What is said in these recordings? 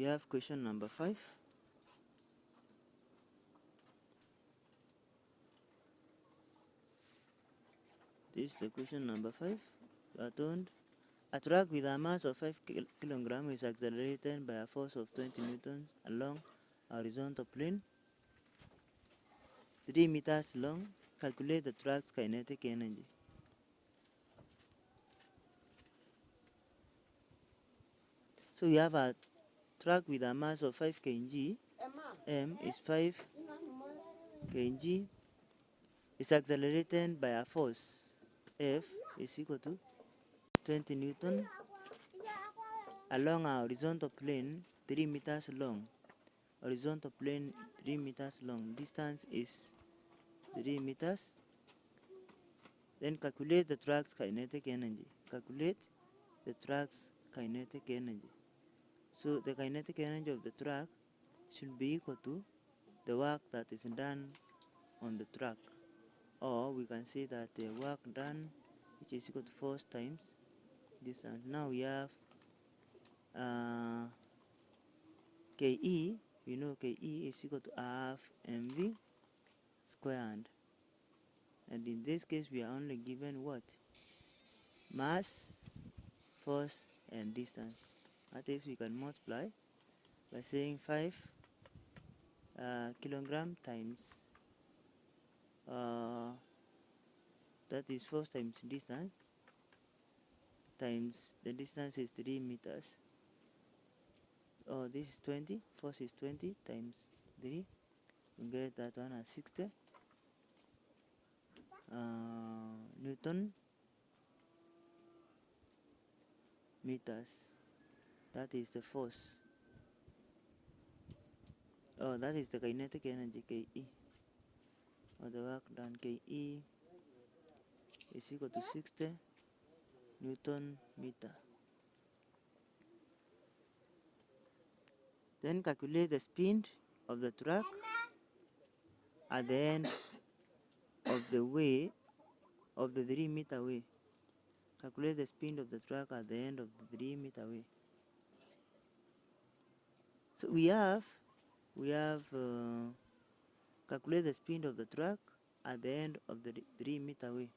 we have question number 5. This is the question number 5. We are told a truck with a mass of 5 kilograms is accelerated by a force of 20 newtons along a horizontal plane 3 meters long. Calculate the truck's kinetic energy. So we have a truck with a mass of 5 kg. M is 5 kg. Is accelerated by a force F is equal to 20 newton along a horizontal plane 3 meters long. Horizontal plane 3 meters long. Distance is 3 meters. Then calculate the truck's kinetic energy. Calculate the truck's kinetic energy. So the kinetic energy of the truck should be equal to the work that is done on the truck. Or we can say that the work done, which is equal to force times distance. Now we have KE. We know KE is equal to half mv squared. And in this case, we are only given what? Mass, force, and distance. That is, we can multiply by saying 5 kilogram times that is force times distance times the distance is 3 meters. Oh, this is 20. Force is 20 times 3. You get that one as 60 Newton meters. That is the force. Oh, that is the kinetic energy, KE. Or the work done, KE is equal to 60 Newton meter. Then calculate the speed of the truck at the end of the way of the 3 meter way. Calculate the speed of the truck at the end of the 3 meter way. So we have calculate the speed of the truck at the end of the 3 meter way.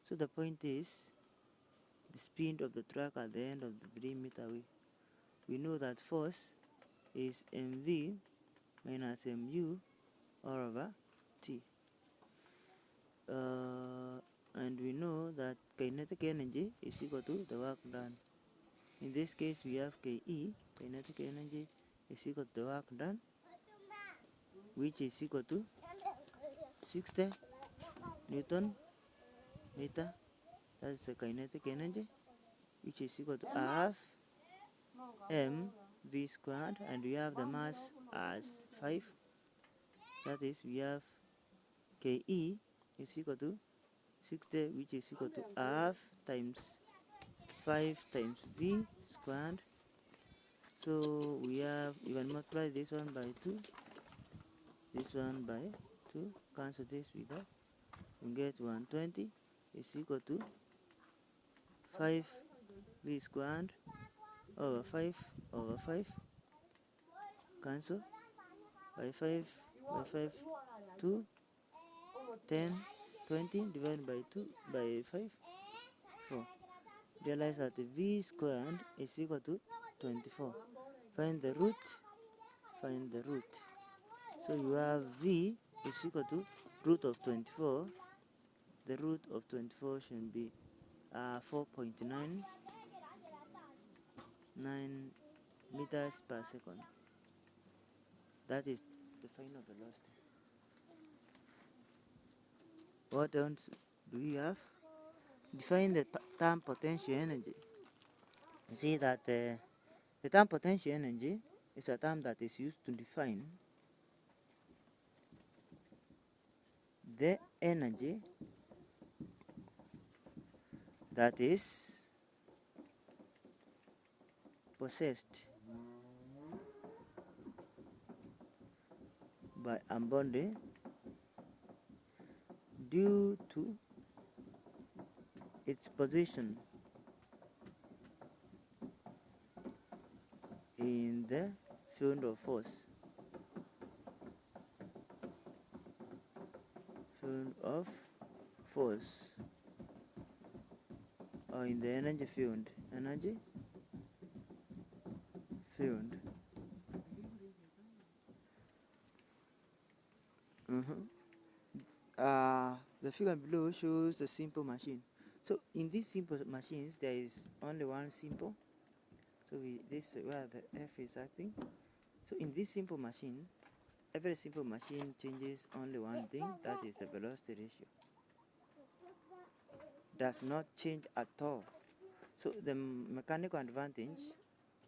So the point is the speed of the truck at the end of the 3 meter way. We know that force is mv minus mu all over t. And we know that kinetic energy is equal to the work done. In this case, we have KE, kinetic energy, is equal to the work done, which is equal to 60 Newton meter. That's the kinetic energy, which is equal to half mv squared, and we have the mass as 5. That is, we have KE is equal to 60, which is equal to half times 5 times v squared. So we can multiply this one by 2, this one by 2, cancel this with that, we get 120 is equal to 5 v squared over 5 over 5, cancel by 5 by 5, 2, 10, 20 divided by 2 by 5, 4. Realize that v squared is equal to 24. Find the root. So you have v is equal to root of 24. The root of 24 should be 4.99 meters per second. That is the final velocity. What else do we have? Define the term potential energy. You see that the term potential energy is a term that is used to define the energy that is possessed by a body due to its position in the field of force, or in the energy field, the figure below shows the simple machine. So in these simple machines there is only one simple, so this is where the F is acting. So in this simple machine, every simple machine changes only one thing, that is the velocity ratio. Does not change at all. So the mechanical advantage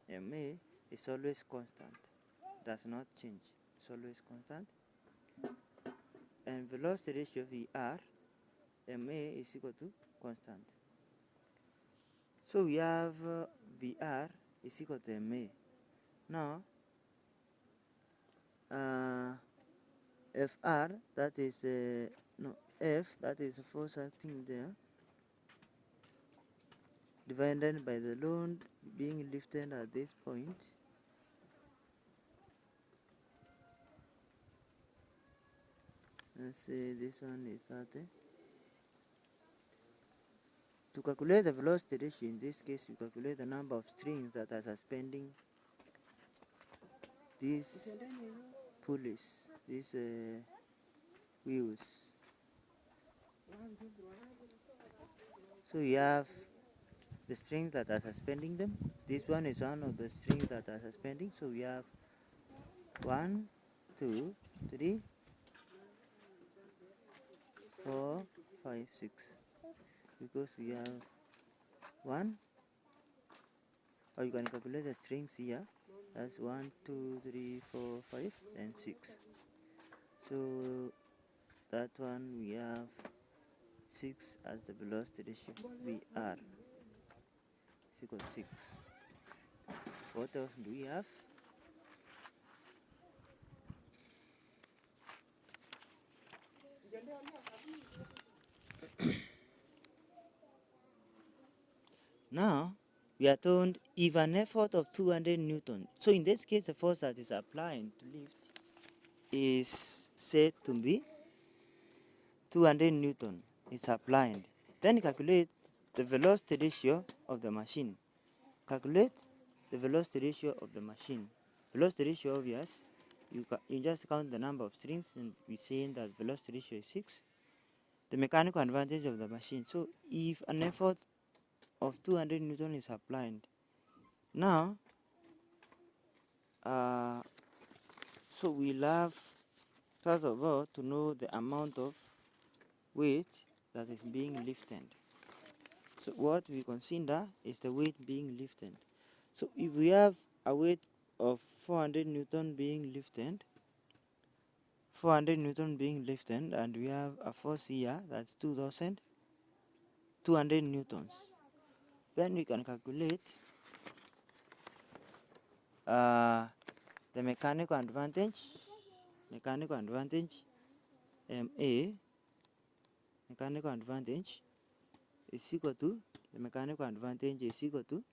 MA is always constant, does not change, it's always constant. And velocity ratio VR MA is equal to constant. So we have VR is equal to MA. Now FR, that is F, that is the force acting there, divided by the load being lifted at this point. Let's say this one is 30. To calculate the velocity ratio, in this case, you calculate the number of strings that are suspending these pulleys, these wheels. So you have the strings that are suspending them. This one is one of the strings that are suspending. So we have 1, 2, 3, 4, 5, 6. Because we have 1, or you can calculate the strings here. That's 1, 2, 3, 4, 5, and 6. So that one we have 6 as the velocity ratio. VR is equal to 6. What else do we have? Now we are told if an effort of 200 Newton, so in this case the force that is applying to lift is said to be 200 Newton is applied. Then calculate the velocity ratio of the machine. Calculate the velocity ratio of the machine. Velocity ratio obvious. You just count the number of strings and we saying that velocity ratio is 6. The mechanical advantage of the machine. So if an effort of 200 Newton is applied, now so we'll have first of all to know the amount of weight that is being lifted. So what we consider is the weight being lifted. So if we have a weight of 400 Newton being lifted, and we have a force here that's 2,200 Newtons, then we can calculate the mechanical advantage MA, mechanical advantage is equal to, the mechanical advantage is equal to,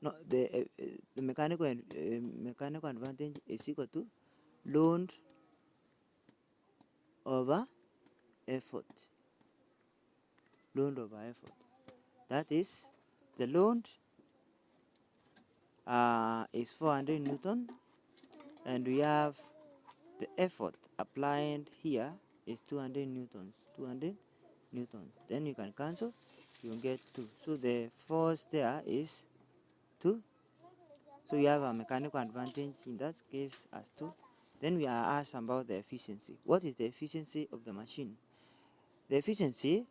no, the mechanical advantage is equal to load over effort. That is, the load is 400 Newton, and we have the effort applied here is 200 Newtons. Then you can cancel, you will get 2. So the force there is 2. So you have a mechanical advantage in that case as 2. Then we are asked about the efficiency. What is the efficiency of the machine? The efficiency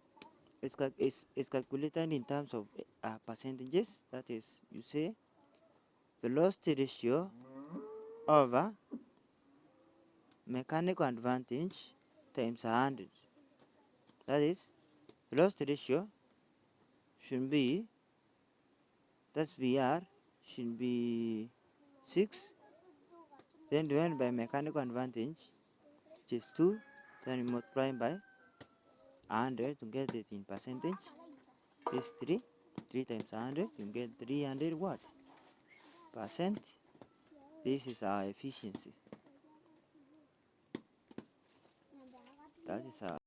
is calculated in terms of percentages. That is, you say velocity ratio over mechanical advantage times 100. That is, velocity ratio should be, that's VR, should be 6, then divided by mechanical advantage, which is 2, then we multiply by 100 to get it in percentage, is 3. 3 times 100, you get 300 what? Percent. This is our efficiency. That is our